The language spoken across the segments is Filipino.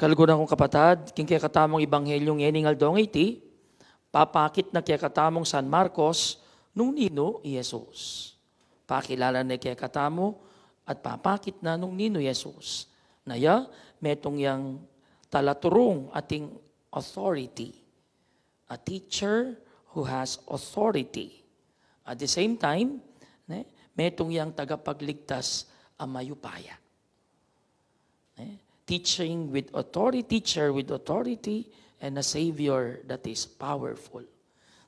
Kalgunan kong kapatad, king kaya katamong Ibanghelyong eningal dong iti, papakit na kaya katamong San Marcos, nung nino Yesus. Pakilala na kaya katamo at papakit na nung nino Yesus. Naya, metong yang talaturong ating authority. A teacher who has authority. At the same time, metong yang tagapagligtas ang mayupaya. Teaching with authority, teacher with authority, and a Savior that is powerful.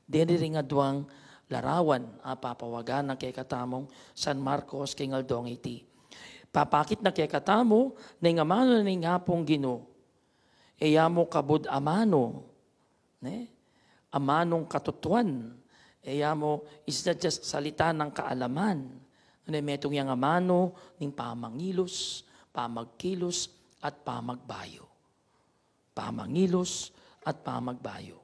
Dini nga duwang larawan papawagan na kay katamong San Marcos kay ngaldong iti. Papakit na kay katamo na nga mano na nga pong Ginoo. Eyamo kabud amano. Amanong katutuan. Eyamo is not just salita ng kaalaman. Metong yang amano ning pamangilos, pamagkilos, at pamagbayo. Pamangilos at pamagbayo.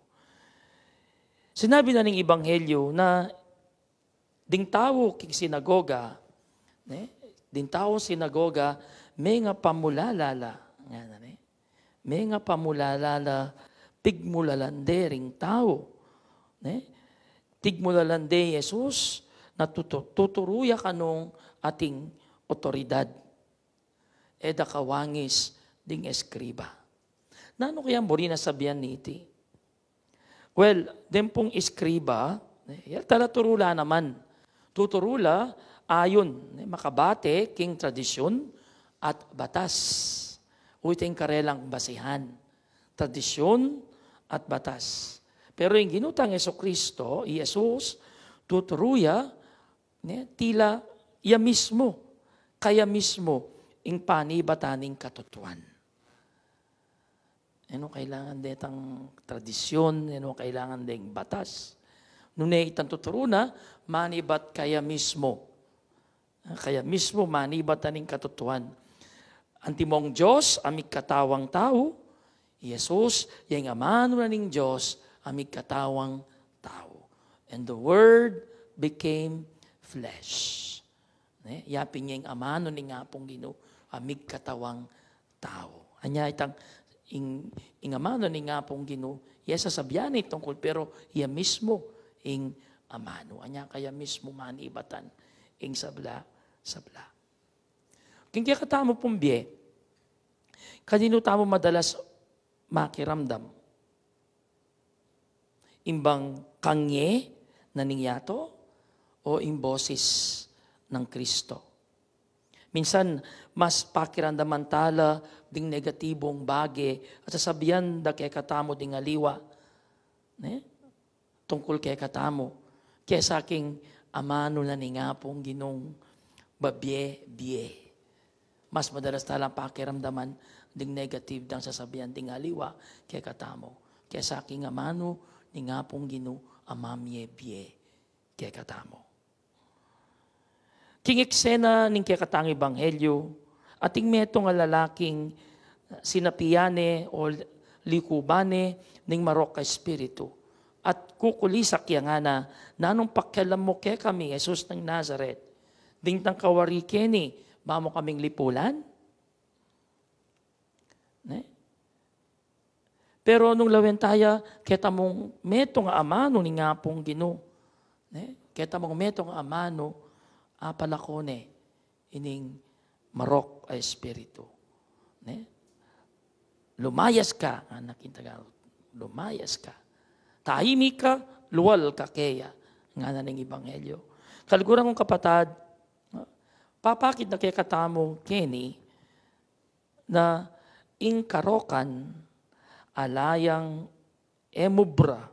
Sinabi na ng Ebanghelyo na ding tao king sinagoga, ding tao sinagoga, may nga pamulalala, may nga pamulalala, tigmulalandering tao. Tigmulalande Jesus, na tuturuya kanong ating otoridad. Eda kawangis ding eskriba. Nano kaya mo rin nasabihan ni iti? Well, den pong eskriba, tala turula naman. Tuturula ayon, makabate, king tradisyon at batas. Uiting karelang basihan. Tradisyon at batas. Pero yung ginutang Jesucristo, Jesus, tuturuya, tila iya mismo, kaya mismo, ing panibataning katutuan. Ano kailangan detang tradisyon, ano kailangan ding batas. Nung itang tuturo na, manibat kaya mismo. Kaya mismo manibataning katutuan. Antimong Diyos, amig katawang tao, Jesus, yung amano na ning Diyos, amig katawang tao. And the Word became flesh. Yapin niya yung amano ni nga pong Ginoo, amig katawang tao. Anya itang ing amano ni nga pong Ginoo, yes sasabihan tungkol pero iya mismo ing amano. Anya kaya mismo manibatan ing sabla. King kaya katamo pong biye, kanino tamo madalas makiramdam? Imbang kangye na ningyato o imboses ng Kristo. Minsan, mas pakiramdaman tala ding negatibong bagay at sasabihan da kay katamo ding aliwa. Tungkol kay katamo. Kaya sa aking amano na nga pong Ginong babye-bye. Mas madalas talang pakiramdaman ding negative dang sasabihan ding aliwa kay katamo. Kaya sa aking amano nga pong Ginoo amamye-bye kay katamo. King eksena ning kay katang Ebanghelyo, ating metong nga lalaking sinapiyane o likubane ning marok ka espiritu. At kukulisak ya nga na, nanong pakialam mo kay kami, Jesus ng Nazareth, ding tang kawari keni, ba mo kaming lipulan? Pero nung lawentaya, keta mong metong amano ni nga pong Ginoo. Keta mong metong amano, apalakone, ining marok ay espiritu. Lumayas ka, anak in Tagalog, lumayas ka. Tahimik ka, luwal ka kaya, nga na ng Ebanghelyo. Kaliguran kong kapatad, papakit na kaya katamo, Kenny, na ing karokan, alayang emubra,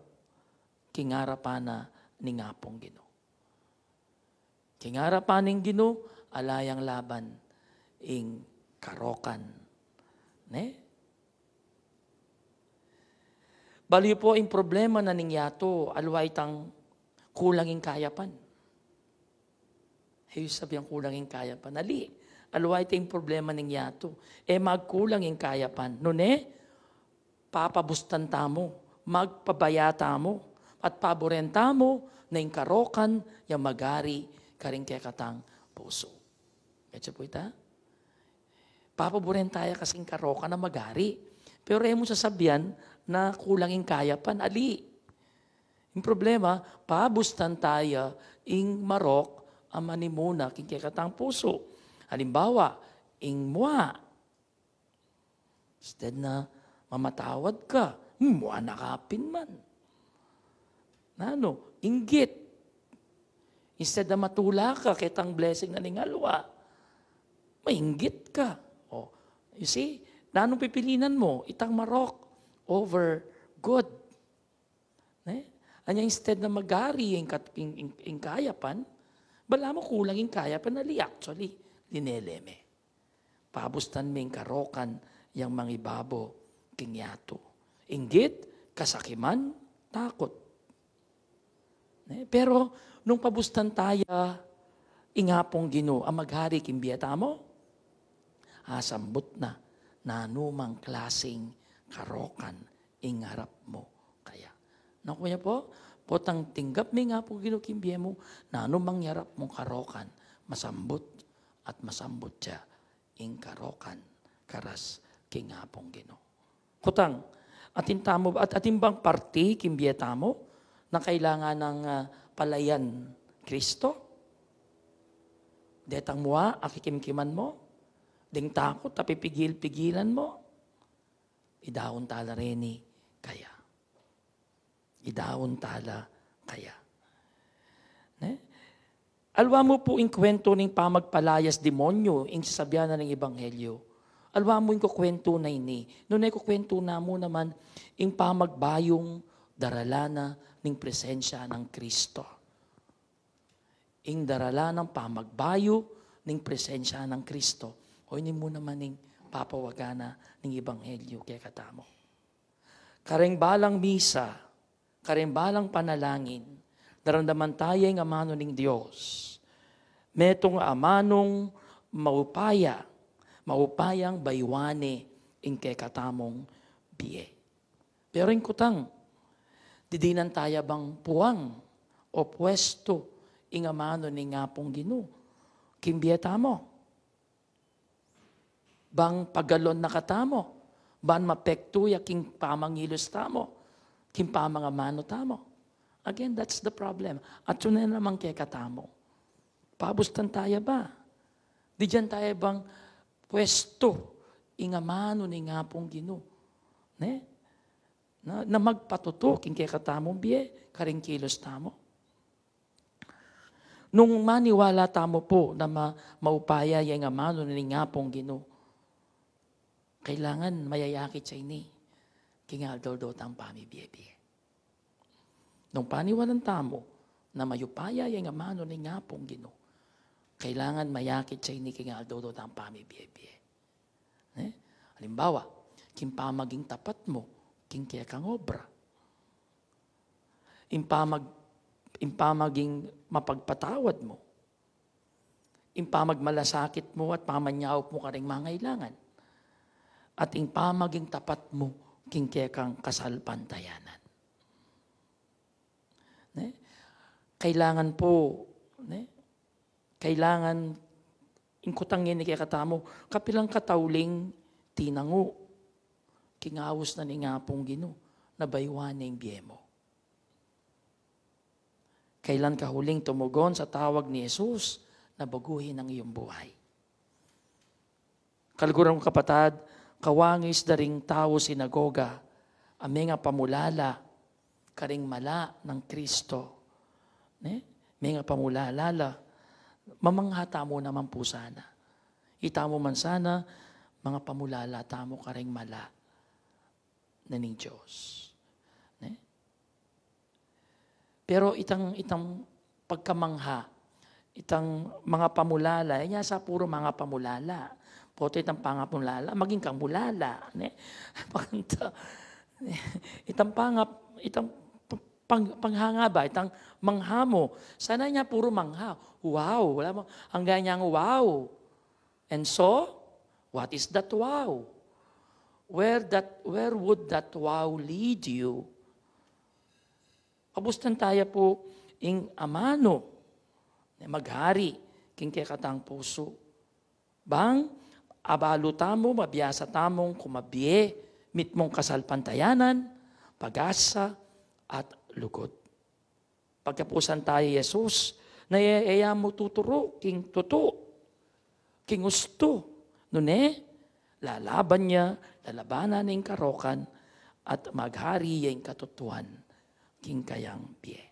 kingarapana ni ngapong Ginoo. Kingarapaning Ginoo, alayang laban, ing karokan. Baliw po ing problema na ningyato, alway tang kulanging kayapan. Hey, sabi ang kulanging kayapan. Ali, alway tang problema ningyato. Magkulang ing kayapan. Papabustan tamo, magpabayata mo, at paborenta mo, na ing karokan, yung magari, karing kaya katang puso. Kaya po ita? Papaboren tayo kasing karoka na magari. Pero mo sasabihan na kulangin kaya pan, ali. Yung problema, pabustan tayo ing marok ang manimuna king kekatang puso. Halimbawa, ing mua. Instead na mamatawad ka, mua nakapin man. Inggit. Instead na matula ka, kitang blessing na ningalwa, mainggit ka. You see, nanong pipilinan mo, itang marok over good. Anya instead na magari yung kayapan, bala mo kulang yung kayapan, actually, lineleme. Pabustan mo yung karokan, yung mga ibabo, kingyato. Inggit, kasakiman, takot. Pero, nung pabustan tayo, ingapong Ginoo, ang maghari kimbiyata mo, asambot na, nanumang klaseng karokan, ingarap mo kaya. Nakuya po, potang tinggap may nga po Ginoo kimbiya mo, nanumang yarap mong karokan, masambot at masambot siya, ing karokan, karas, kingapong Ginoo. Kutang, atin bang parti kimbiyata mo, na kailangan ng palayan Kristo? Detang mua, akikimkiman mo? Ding takot, tapipigil-pigilan mo? Idahon tala reni kaya. Idahon tala kaya. Alwa mo po yung kwento ng pamagpalayas demonyo, yung sasabihan na ng Ebanghelyo. Alwa mo yung kwento na ini. Noon ay kukwento na mo naman yung pamagbayong daralana ng presensya ng Kristo. Ing darala ng pamagbayo ng presensya ng Kristo. O ini mo naman ng papawagana ng Ebanghelyo kaya katamo. Karengbalang misa, karengbalang panalangin, naramdaman tayo ng amano ng Diyos. Metong amanong maupayang baywane ing kay katamong biye. Pero yung kutang, didinan tayo bang puwang o pwesto ingamano ni ngapong Ginoo? Kimbiyata mo. Bang pagalon na katamo? Ban mapektuya king pamangilos tamo? King pamangamano tamo? Again, that's the problem. At yun na naman kay katamo. Pabustan tayo ba? Di dyan tayo bang pwesto ingamano ni ngapong Ginoo? Na magpatutok, kay katamong biye, karing kilos tamo. Nung maniwala tamo po na maupaya yung amano ni ngapong Ginoo, kailangan mayayakit siya ini, kingaldo tang pamibiye-biye. Nung paniwalan tamo na mayupaya yung amano ni ngapong Ginoo, kailangan mayakit siya ini, kingaldo tang pamibiye-biye. Halimbawa, kimpamaging tapat mo, king kaya kang obra. Impamaging mapagpatawad mo. Impamagmalasakit mo at pamanyawp mo karing mangailangan. At impamaging tapat mo king kaya kang kasalpantayanan. Kailangan po, kailangan ingkutangin ni kaya katamo, kapilang katauling tinango. Kingawas na ni ngapong Ginoo, na baywan ng biye mo. Kailan ka huling tumugon sa tawag ni Jesus na baguhin ang iyong buhay? Kalgurang kapatad, kawangis daring tao sinagoga, ame nga pamulala, karing mala ng Kristo. May nga pamulalala, mamanghata mo naman po sana. Itamo man sana, mga pamulala tamo karing mala na ng Diyos. Pero itang pagkamangha, itang mga pamulala, niya sa puro mga pamulala. Pote itang pangapulala, maging kang mulala. Itang panghanga ba? Itang mangha mo. Sana niya puro mangha. Wow! Wala mo. Ang ganyang wow. And so, what is that wow? Where would that wow lead you? Kabustan tayo po ing amano, maghari, king kay katang puso. Bang, abalo tamo, mabiyasa tamong kumabiye, mitmong kasalpantayanan, pag-asa, at lugod. Pagkapusan tayo, Jesus, naiaya mo tuturo, king tuto, king gusto. Nune, lalaban niya, lalabanan ng karokan, at maghari yung katutuan, king kayang piye.